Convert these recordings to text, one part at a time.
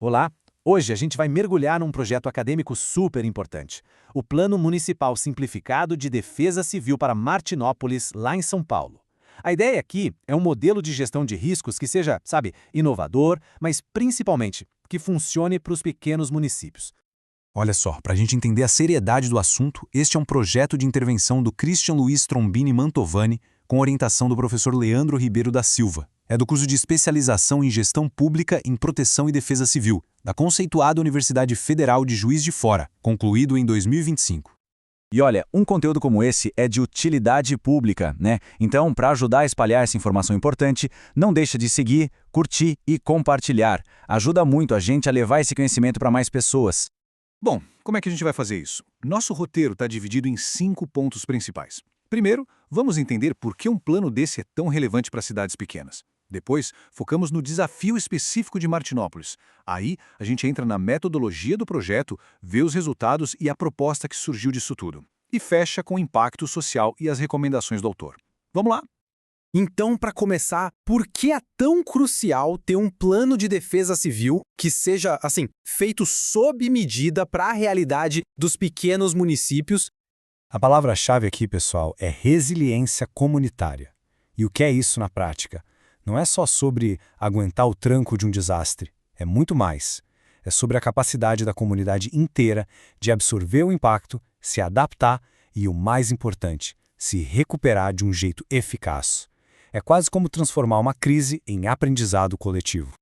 Olá! Hoje a gente vai mergulhar num projeto acadêmico super importante. O Plano Municipal Simplificado de Defesa Civil para Martinópolis, lá em São Paulo. A ideia aqui é um modelo de gestão de riscos que seja, inovador, mas principalmente que funcione para os pequenos municípios. Olha só, para a gente entender a seriedade do assunto, este é um projeto de intervenção do Christian Luiz Trombini Mantovani, com orientação do professor Leandro Ribeiro da Silva. É do curso de especialização em gestão pública em proteção e defesa civil, da conceituada Universidade Federal de Juiz de Fora, concluído em 2025. E olha, um conteúdo como esse é de utilidade pública, né? Então, para ajudar a espalhar essa informação importante, não deixa de seguir, curtir e compartilhar. Ajuda muito a gente a levar esse conhecimento para mais pessoas. Bom, como é que a gente vai fazer isso? Nosso roteiro está dividido em 5 pontos principais. Primeiro, vamos entender por que um plano desse é tão relevante para cidades pequenas. Depois, focamos no desafio específico de Martinópolis. Aí, a gente entra na metodologia do projeto, vê os resultados e a proposta que surgiu disso tudo. E fecha com o impacto social e as recomendações do autor. Vamos lá? Então, para começar, por que é tão crucial ter um plano de defesa civil que seja, feito sob medida para a realidade dos pequenos municípios? A palavra-chave aqui, pessoal, é resiliência comunitária. E o que é isso na prática? Não é só sobre aguentar o tranco de um desastre, é muito mais. É sobre a capacidade da comunidade inteira de absorver o impacto, se adaptar e, o mais importante, se recuperar de um jeito eficaz. É quase como transformar uma crise em aprendizado coletivo.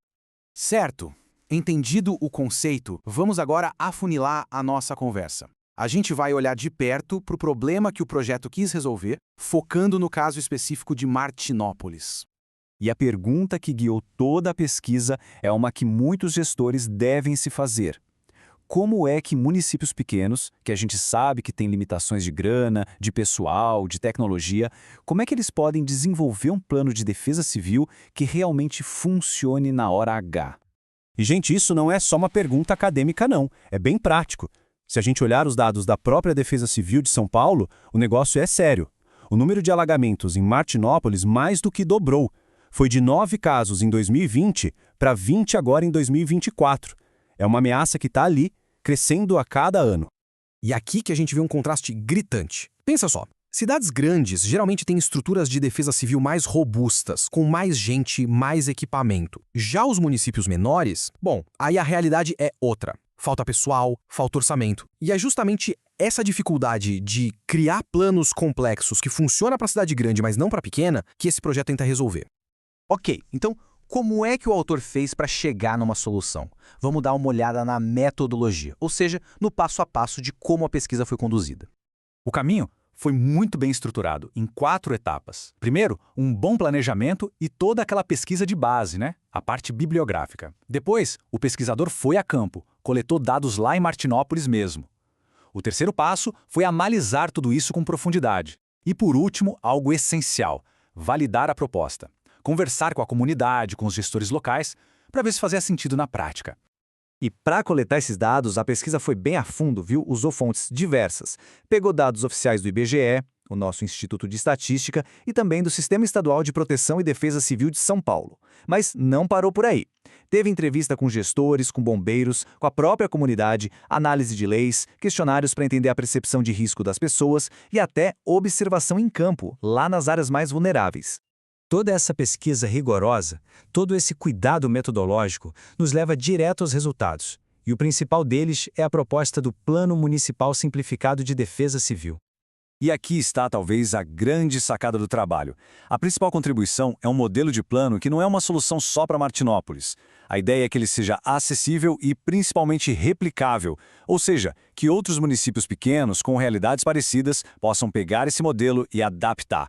Certo. Entendido o conceito, vamos agora afunilar a nossa conversa. A gente vai olhar de perto para o problema que o projeto quis resolver, focando no caso específico de Martinópolis. E a pergunta que guiou toda a pesquisa é uma que muitos gestores devem se fazer. Como é que municípios pequenos, que a gente sabe que têm limitações de grana, de pessoal, de tecnologia, como é que eles podem desenvolver um plano de defesa civil que realmente funcione na hora H? E, gente, isso não é só uma pergunta acadêmica, não. É bem prático. Se a gente olhar os dados da própria Defesa Civil de São Paulo, o negócio é sério. O número de alagamentos em Martinópolis mais do que dobrou. Foi de 9 casos em 2020 para 20 agora em 2024. É uma ameaça que está ali, crescendo a cada ano. E aqui que a gente vê um contraste gritante. Pensa só, cidades grandes geralmente têm estruturas de defesa civil mais robustas, com mais gente, mais equipamento. Já os municípios menores, aí a realidade é outra. Falta pessoal, falta orçamento. E é justamente essa dificuldade de criar planos complexos que funcionam para a cidade grande, mas não para a pequena, que esse projeto tenta resolver. Ok, então como é que o autor fez para chegar numa solução? Vamos dar uma olhada na metodologia, ou seja, no passo a passo de como a pesquisa foi conduzida. O caminho foi muito bem estruturado, em 4 etapas. Primeiro, um bom planejamento e toda aquela pesquisa de base, né? A parte bibliográfica. Depois, o pesquisador foi a campo, coletou dados lá em Martinópolis mesmo. O terceiro passo foi analisar tudo isso com profundidade. E por último, algo essencial, validar a proposta. Conversar com a comunidade, com os gestores locais, para ver se fazia sentido na prática. E para coletar esses dados, a pesquisa foi bem a fundo, viu? Usou fontes diversas. Pegou dados oficiais do IBGE, o nosso Instituto de Estatística, e também do Sistema Estadual de Proteção e Defesa Civil de São Paulo. Mas não parou por aí. Teve entrevista com gestores, com bombeiros, com a própria comunidade, análise de leis, questionários para entender a percepção de risco das pessoas e até observação em campo, lá nas áreas mais vulneráveis. Toda essa pesquisa rigorosa, todo esse cuidado metodológico, nos leva direto aos resultados. E o principal deles é a proposta do Plano Municipal Simplificado de Defesa Civil. E aqui está talvez a grande sacada do trabalho. A principal contribuição é um modelo de plano que não é uma solução só para Martinópolis. A ideia é que ele seja acessível e principalmente replicável, ou seja, que outros municípios pequenos com realidades parecidas possam pegar esse modelo e adaptar.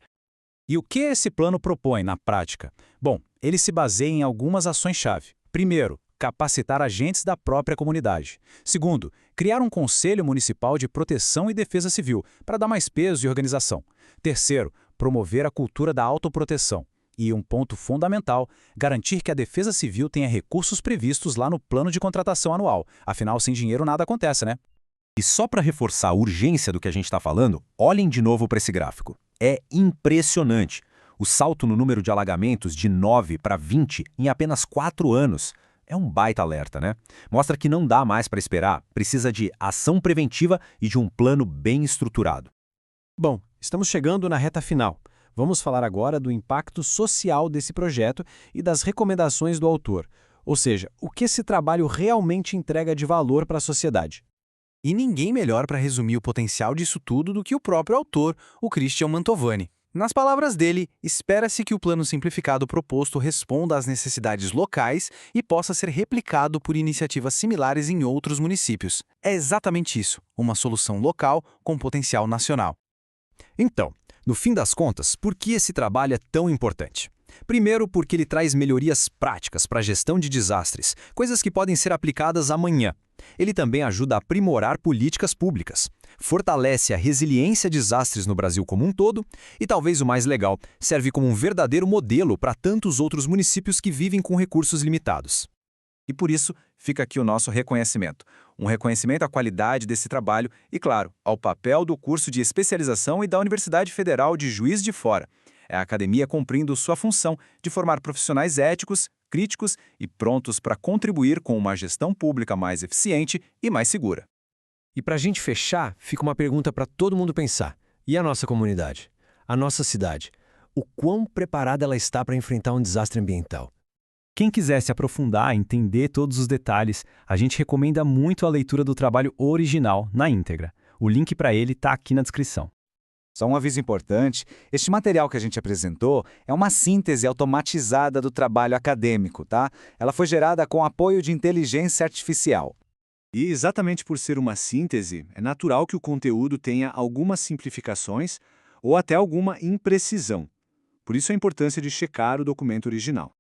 E o que esse plano propõe na prática? Bom, ele se baseia em algumas ações-chave. Primeiro, capacitar agentes da própria comunidade. Segundo, criar um Conselho Municipal de Proteção e Defesa Civil, para dar mais peso e organização. Terceiro, promover a cultura da autoproteção. E um ponto fundamental, garantir que a Defesa Civil tenha recursos previstos lá no plano de contratação anual. Afinal, sem dinheiro nada acontece, né? E só para reforçar a urgência do que a gente está falando, olhem de novo para esse gráfico. É impressionante. O salto no número de alagamentos de 9 para 20 em apenas 4 anos. É um baita alerta, né? Mostra que não dá mais para esperar, precisa de ação preventiva e de um plano bem estruturado. Bom, estamos chegando na reta final. Vamos falar agora do impacto social desse projeto e das recomendações do autor. Ou seja, o que esse trabalho realmente entrega de valor para a sociedade. E ninguém melhor para resumir o potencial disso tudo do que o próprio autor, o Christian Mantovani. Nas palavras dele, espera-se que o plano simplificado proposto responda às necessidades locais e possa ser replicado por iniciativas similares em outros municípios. É exatamente isso, uma solução local com potencial nacional. Então, no fim das contas, por que esse trabalho é tão importante? Primeiro, porque ele traz melhorias práticas para a gestão de desastres, coisas que podem ser aplicadas amanhã. Ele também ajuda a aprimorar políticas públicas, fortalece a resiliência a desastres no Brasil como um todo e, talvez o mais legal, serve como um verdadeiro modelo para tantos outros municípios que vivem com recursos limitados. E por isso, fica aqui o nosso reconhecimento. Um reconhecimento à qualidade desse trabalho e, claro, ao papel do curso de especialização e da Universidade Federal de Juiz de Fora. É a academia cumprindo sua função de formar profissionais éticos, críticos e prontos para contribuir com uma gestão pública mais eficiente e mais segura. E para a gente fechar, fica uma pergunta para todo mundo pensar. E a nossa comunidade? A nossa cidade? O quão preparada ela está para enfrentar um desastre ambiental? Quem quiser se aprofundar e entender todos os detalhes, a gente recomenda muito a leitura do trabalho original, na íntegra. O link para ele está aqui na descrição. Só um aviso importante, este material que a gente apresentou é uma síntese automatizada do trabalho acadêmico, tá? Ela foi gerada com apoio de inteligência artificial. E exatamente por ser uma síntese, é natural que o conteúdo tenha algumas simplificações ou até alguma imprecisão. Por isso a importância de checar o documento original.